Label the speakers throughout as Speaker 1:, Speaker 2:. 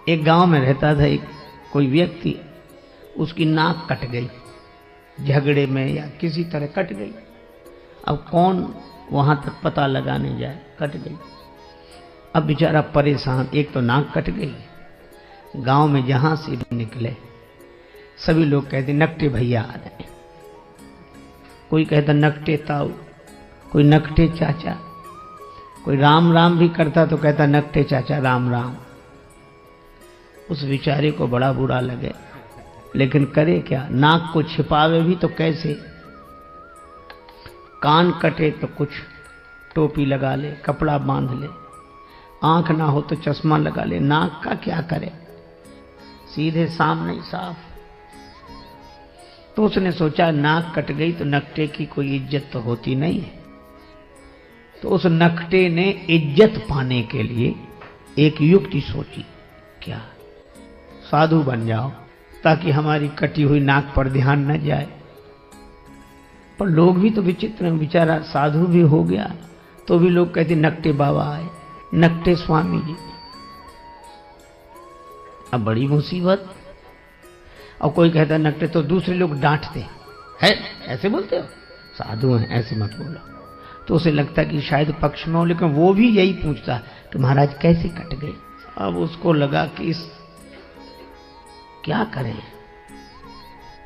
Speaker 1: एक गांव में रहता था एक कोई व्यक्ति, उसकी नाक कट गई झगड़े में या किसी तरह कट गई। अब कौन वहां तक पता लगाने जाए, कट गई। अब बेचारा परेशान, एक तो नाक कट गई, गांव में जहां से भी निकले सभी लोग कहते नकटे भैया आ रहे, कोई कहता नकटे ताऊ, कोई नकटे चाचा, कोई राम राम भी करता तो कहता नकटे चाचा राम राम। उस बेचारे को बड़ा बुरा लगे, लेकिन करे क्या, नाक को छिपावे भी तो कैसे, कान कटे तो कुछ टोपी लगा ले, कपड़ा बांध ले, आंख ना हो तो चश्मा लगा ले, नाक का क्या करे, सीधे सामने साफ। तो उसने सोचा नाक कट गई तो नकटे की कोई इज्जत तो होती नहीं है। तो उस नकटे ने इज्जत पाने के लिए एक युक्ति सोची, क्या, साधु बन जाओ ताकि हमारी कटी हुई नाक पर ध्यान न जाए। पर लोग भी तो विचित्र हैं, बेचारा साधु भी हो गया तो भी लोग कहते नकटे बाबा आए, नकटे स्वामी जी। अब बड़ी मुसीबत। और कोई कहता नकटे तो दूसरे लोग डांटते हैं, ऐसे बोलते हो, साधु हैं ऐसे मत बोलो। तो उसे लगता कि शायद पक्ष में हो, लेकिन वो भी यही पूछता कि महाराज कैसे कट गई। अब उसको लगा कि इस क्या करें,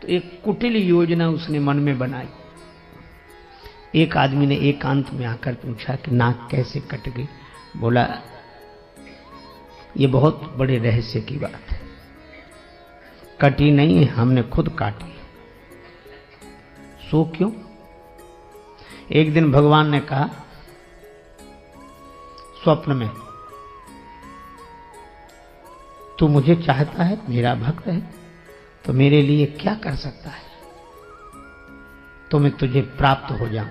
Speaker 1: तो एक कुटिल योजना उसने मन में बनाई। एक आदमी ने एकांत में आकर पूछा कि नाक कैसे कट गई। बोला ये बहुत बड़े रहस्य की बात है, कटी नहीं है, हमने खुद काटी। सो क्यों? एक दिन भगवान ने कहा स्वप्न में, तू मुझे चाहता है, मेरा भक्त है, तो मेरे लिए क्या कर सकता है, तो मैं तुझे प्राप्त हो जाऊं।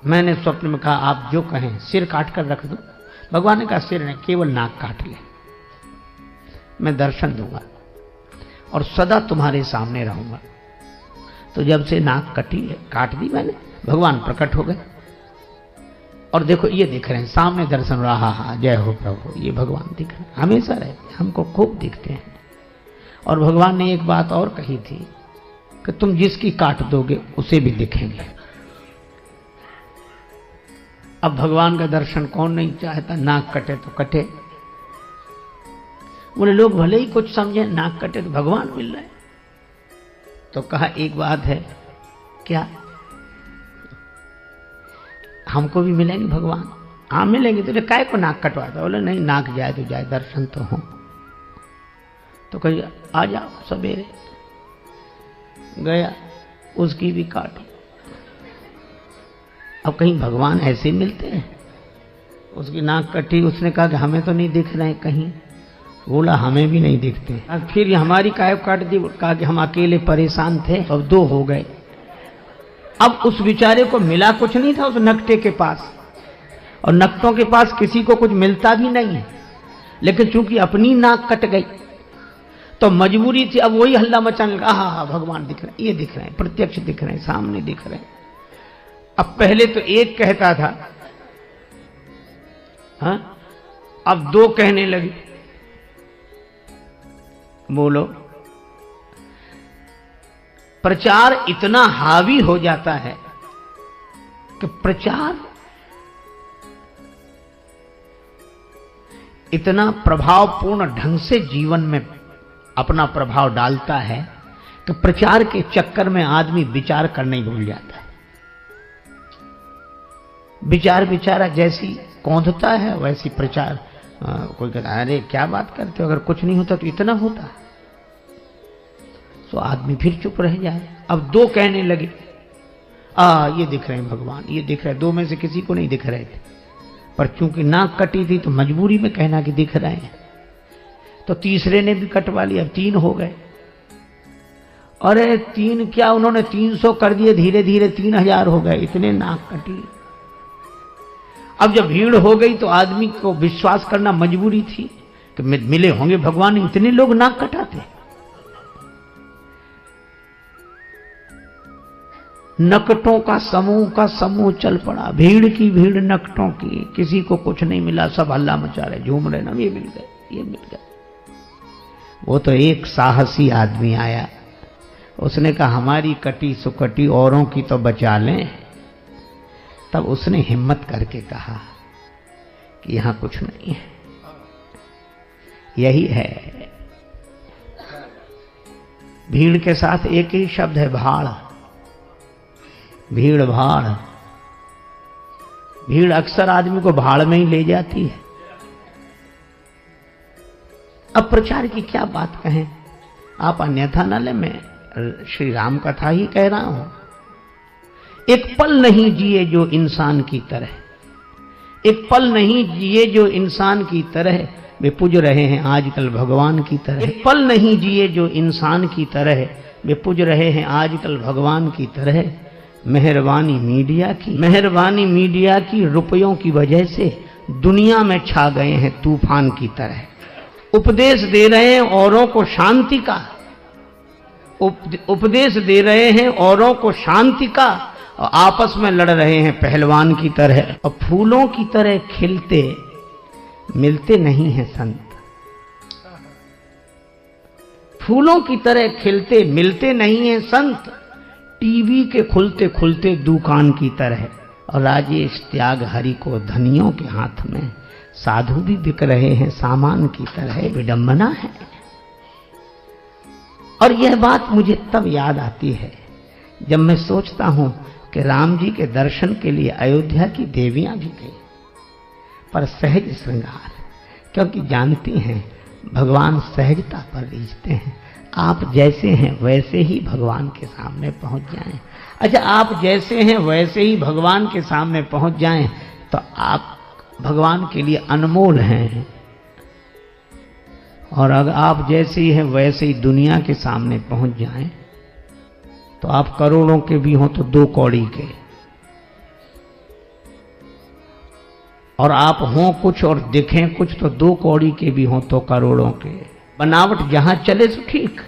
Speaker 1: मैंने स्वप्न में कहा आप जो कहें, सिर काट कर रख दो। भगवान ने कहा सिर नहीं, केवल नाक काट ले, मैं दर्शन दूंगा और सदा तुम्हारे सामने रहूंगा। तो जब से नाक कटी है, काट दी मैंने, भगवान प्रकट हो गए और देखो ये दिख रहे हैं सामने, दर्शन रहा, हा जय हो प्रभु, ये भगवान दिख रहे हैं, हमेशा रहते, हमको खूब दिखते हैं। और भगवान ने एक बात और कही थी कि तुम जिसकी काट दोगे उसे भी दिखेंगे। अब भगवान का दर्शन कौन नहीं चाहता, नाक कटे तो कटे। बोले लोग भले ही कुछ समझे, नाक कटे तो भगवान मिल रहे। तो कहा एक बात है, क्या, हमको भी मिलेंगे भगवान? हाँ मिलेंगे। तो काय को नाक कटवाता? बोले नहीं, नाक जाए तो जाए, दर्शन तो हो। तो कही आ जाओ सवेरे। गया, उसकी भी काटी। अब कहीं भगवान ऐसे मिलते हैं? उसकी नाक कटी, उसने कहा कि हमें तो नहीं दिख रहे कहीं। बोला हमें भी नहीं दिखते। फिर ये हमारी काय काट दी, कहा कि हम अकेले परेशान थे, अब दो हो गए। अब उस बेचारे को मिला कुछ नहीं था उस नकटे के पास, और नकटों के पास किसी को कुछ मिलता भी नहीं है, लेकिन चूंकि अपनी नाक कट गई तो मजबूरी थी। अब वही हल्ला मचाने लगा, हाँ भगवान दिख रहे हैं, ये दिख रहे हैं, प्रत्यक्ष दिख रहे हैं, सामने दिख रहे हैं। अब पहले तो एक कहता था, हाँ, अब दो कहने लगी। बोलो, प्रचार इतना हावी हो जाता है कि प्रचार इतना प्रभावपूर्ण ढंग से जीवन में अपना प्रभाव डालता है कि प्रचार के चक्कर में आदमी विचार करना ही भूल जाता है। विचार बेचारा जैसी कौंधता है वैसी प्रचार। कोई कहता है अरे क्या बात करते हो, अगर कुछ नहीं होता तो इतना होता। तो आदमी फिर चुप रह जाए। अब दो कहने लगे, ये दिख रहे हैं भगवान, ये दिख रहे हैं। दो में से किसी को नहीं दिख रहे थे, पर चूंकि नाक कटी थी तो मजबूरी में कहना कि दिख रहे हैं। तो तीसरे ने भी कटवा लिया, अब तीन हो गए। अरे तीन क्या, उन्होंने 300 कर दिए, धीरे धीरे 3000 हो गए, इतने नाक कटी। अब जब भीड़ हो गई तो आदमी को विश्वास करना मजबूरी थी कि मिले होंगे भगवान, इतने लोग नाक कटाते। नकटों का समूह चल पड़ा, भीड़ की भीड़ नकटों की। किसी को कुछ नहीं मिला, सब हल्ला मचा रहे, झूम रहे ना, ये मिल गए। ये मिल गए। वो तो एक साहसी आदमी आया, उसने कहा हमारी कटी सुकटी औरों की तो बचा लें। तब उसने हिम्मत करके कहा कि यहां कुछ नहीं है। यही है, भीड़ के साथ एक ही शब्द है, भाड़। भीड़ भाड़, भीड़ अक्सर आदमी को भाड़ में ही ले जाती है। अब प्रचार की क्या बात कहें, आप अन्यथा न ले, मैं श्री राम कथा ही कह रहा हूं। एक पल नहीं जिए जो इंसान की तरह, एक पल नहीं जिए जो इंसान की तरह, वे पूज रहे हैं आजकल भगवान की तरह। एक पल नहीं जिए जो इंसान की तरह, वे पूज रहे हैं आजकल भगवान की तरह। मेहरबानी मीडिया की, मेहरबानी मीडिया की, रुपयों की वजह से दुनिया में छा गए हैं तूफान की तरह। उपदेश दे रहे हैं औरों को शांति का, उपदेश दे रहे हैं औरों को शांति का, और आपस में लड़ रहे हैं पहलवान की तरह। और फूलों की तरह खिलते मिलते नहीं हैं संत, फूलों की तरह खिलते मिलते नहीं हैं संत। टीवी के खुलते खुलते दुकान की तरह, और राजेश त्याग हरि को धनियों के हाथ में, साधु भी बिक रहे हैं सामान की तरह। विडंबना है। और यह बात मुझे तब याद आती है जब मैं सोचता हूं कि राम जी के दर्शन के लिए अयोध्या की देवियां भी गई, पर सहज श्रृंगार, क्योंकि जानती हैं भगवान सहजता पर रीझते हैं। आप जैसे हैं वैसे ही भगवान के सामने पहुंच जाएं। अच्छा, आप जैसे हैं वैसे ही भगवान के सामने पहुंच जाएं तो आप भगवान के लिए अनमोल हैं। और अगर आप जैसे ही हैं वैसे ही दुनिया के सामने पहुंच जाएं तो आप करोड़ों के भी हों तो 2 कौड़ी के, और आप हों कुछ और दिखें कुछ तो 2 कौड़ी के भी हों तो करोड़ों के। बनावट जहां चले तो ठीक,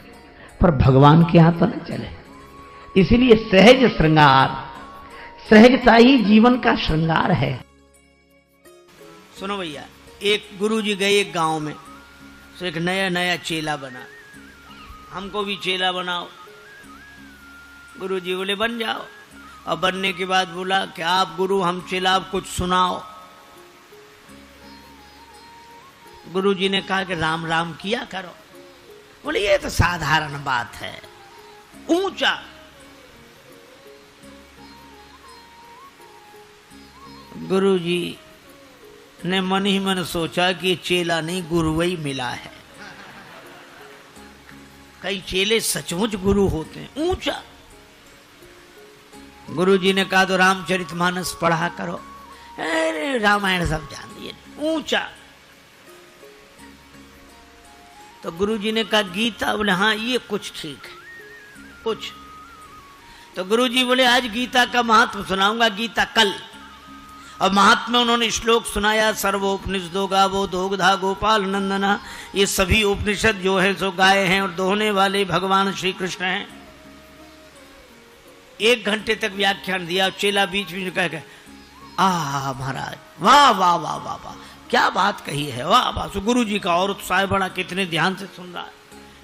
Speaker 1: पर भगवान के यहां तो न चले। इसलिए सहज श्रृंगार, सहजता ही जीवन का श्रृंगार है।
Speaker 2: सुनो भैया, एक गुरुजी गए एक गांव में, तो एक नया नया चेला बना, हमको भी चेला बनाओ। गुरुजी बोले बन जाओ। और बनने के बाद बोला कि आप गुरु, हम चेला, आप कुछ सुनाओ। गुरुजी ने कहा कि राम राम किया करो। बोले ये तो साधारण बात है। ऊंचा गुरुजी ने मन ही मन सोचा कि चेला नहीं गुरु ही मिला है। कई चेले सचमुच गुरु होते हैं। ऊंचा गुरुजी ने कहा तो रामचरितमानस पढ़ा करो। अरे रामायण सब जान दिए। ऊंचा तो गुरुजी ने कहा गीता। बोले हाँ ये कुछ ठीक है कुछ। तो गुरुजी बोले आज गीता का महत्व सुनाऊंगा। गीता कल। और महात्मा उन्होंने श्लोक सुनाया। सर्वोपनिषदो गावो दोग्धा गोपाल नंदना। ये सभी उपनिषद जो है सो गाय हैं और दोहने वाले भगवान श्री कृष्ण हैं। 1 घंटे तक व्याख्यान दिया। चेला बीच बीच में कह गए आ महाराज वाह वाह वाह वाह वाह क्या बात कही है, वाह वाह। तो गुरु जी का और उत्साह बड़ा, कितने ध्यान से सुन रहा है,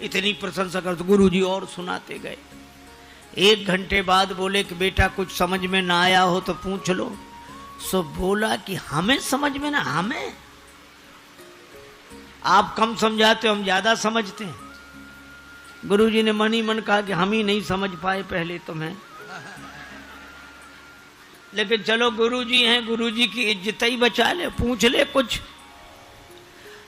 Speaker 2: इतनी प्रशंसा कर। तो गुरु जी और सुनाते गए। 1 घंटे बाद बोले कि बेटा कुछ समझ में ना आया हो तो पूछ लो। सो बोला कि हमें समझ में ना, हमें आप कम समझाते हो, हम ज्यादा समझते हैं। गुरुजी ने मन ही मन कहा कि हम ही नहीं समझ पाए पहले तुम्हें, लेकिन चलो गुरुजी हैं, गुरुजी की इज्जत ही बचा ले, पूछ ले कुछ।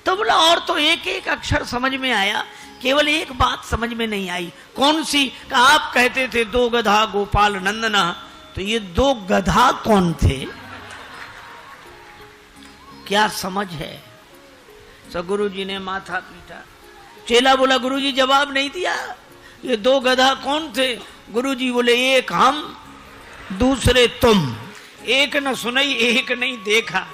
Speaker 2: तो बोला और तो एक एक अक्षर समझ में आया, केवल एक बात समझ में नहीं आई। कौन सी? कहा आप कहते थे 2 गधा गोपाल नंदना, तो ये 2 गधा कौन थे, क्या समझ है? तो गुरुजी ने माथा पीटा। चेला बोला गुरुजी जवाब नहीं दिया, ये 2 गधा कौन थे? गुरुजी बोले एक हम दूसरे तुम, एक न सुनई एक नहीं देखा।